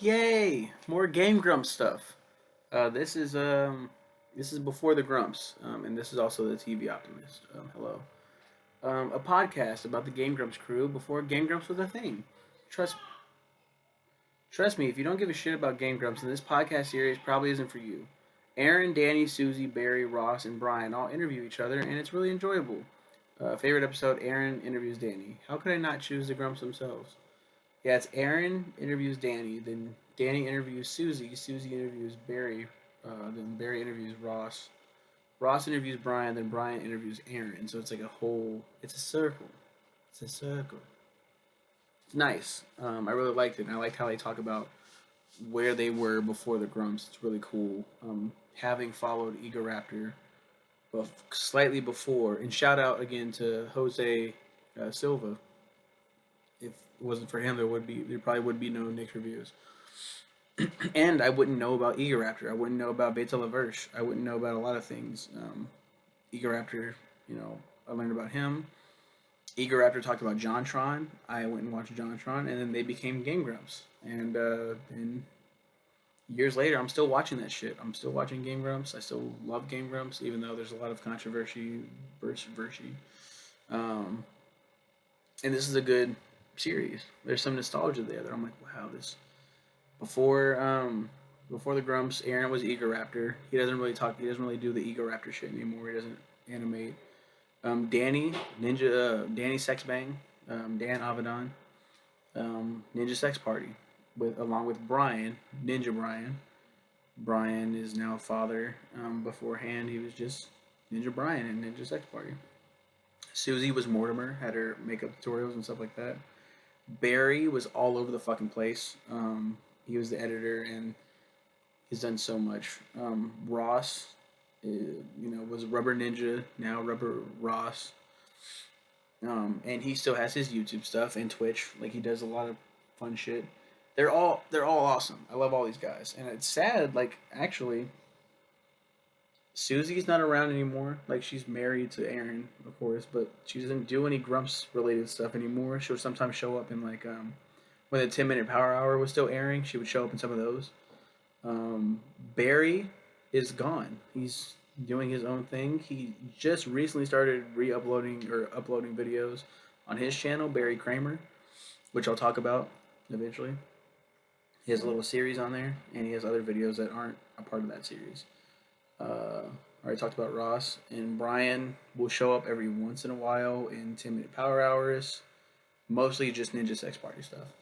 Yay! More Game Grumps stuff. This is before the Grumps, and this is also the TV Optimist. Hello. A podcast about the Game Grumps crew before Game Grumps was a thing. Trust Trust me, if you don't give a shit about Game Grumps, then this podcast series probably isn't for you. Aaron, Danny, Susie, Barry, Ross, and Brian all interview each other, and it's really enjoyable. Favorite episode: Aaron interviews Danny. How could I not choose the Grumps themselves? Yeah, it's Aaron interviews Danny, then Danny interviews Susie, Susie interviews Barry, then Barry interviews Ross, Ross interviews Brian, then Brian interviews Aaron. So it's like a whole, it's a circle. It's a circle. It's nice. I really liked it, and I liked how they talk about where they were before the Grumps. It's really cool. Having followed Egoraptor slightly before, and shout out again to Jose Silva. If it wasn't for him, there probably would be no Nick's reviews. And I wouldn't know about Egoraptor. I wouldn't know about Beta Laverche. I wouldn't know about a lot of things. Egoraptor, I learned about him. Egoraptor talked about JonTron. I went and watched JonTron, and then they became Game Grumps. And years later, I'm still watching that shit. I'm still watching Game Grumps. I still love Game Grumps, even though there's a lot of controversy. Um, and this is a good series. There's some nostalgia there that I'm like, wow, this before the Grumps, Aaron was Egoraptor. He doesn't really talk. He doesn't really do the Egoraptor shit anymore. He doesn't animate. Danny Sexbang, Dan Avedon, Ninja Sex Party, along with Brian, Ninja Brian. Brian is now a father. Beforehand, he was just Ninja Brian and Ninja Sex Party. Susie was Mortimer, had her makeup tutorials and stuff like that. Barry was all over the fucking place. He was the editor, and he's done so much. Ross, was Rubber Ninja, now Rubber Ross. And he still has his YouTube stuff and Twitch. Like, he does a lot of fun shit. They're all awesome. I love all these guys, and it's sad. Like, actually, Susie's not around anymore. Like, she's married to Aaron, of course, but she doesn't do any Grumps related stuff anymore. She'll sometimes show up in like when the 10-minute Power Hour was still airing. She would show up in some of those. Barry is gone. He's doing his own thing. He just recently started uploading videos on his channel, Barry Kramer, which I'll talk about eventually. He has a little series on there, and he has other videos that aren't a part of that series. I already talked about Ross, and Brian will show up every once in a while in 10-minute Power Hours, mostly just Ninja Sex Party stuff.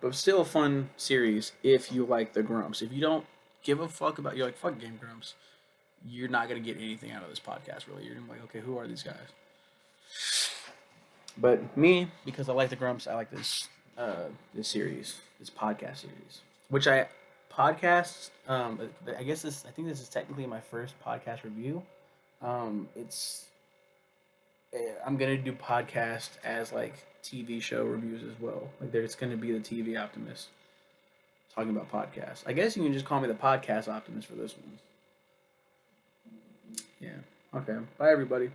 But still a fun series if you like the Grumps. If you don't give a fuck about, you're like, fuck Game Grumps, you're not going to get anything out of this podcast, really. You're going to be like, okay, who are these guys? But me, because I like the Grumps, I like this series, this podcast series, which I think this is technically my first podcast review. It's I'm gonna do podcast as like TV show reviews as well. Like, there's gonna be the TV Optimist talking about podcasts. I guess you can just call me the podcast Optimist for this one. Yeah. Okay. Bye, everybody.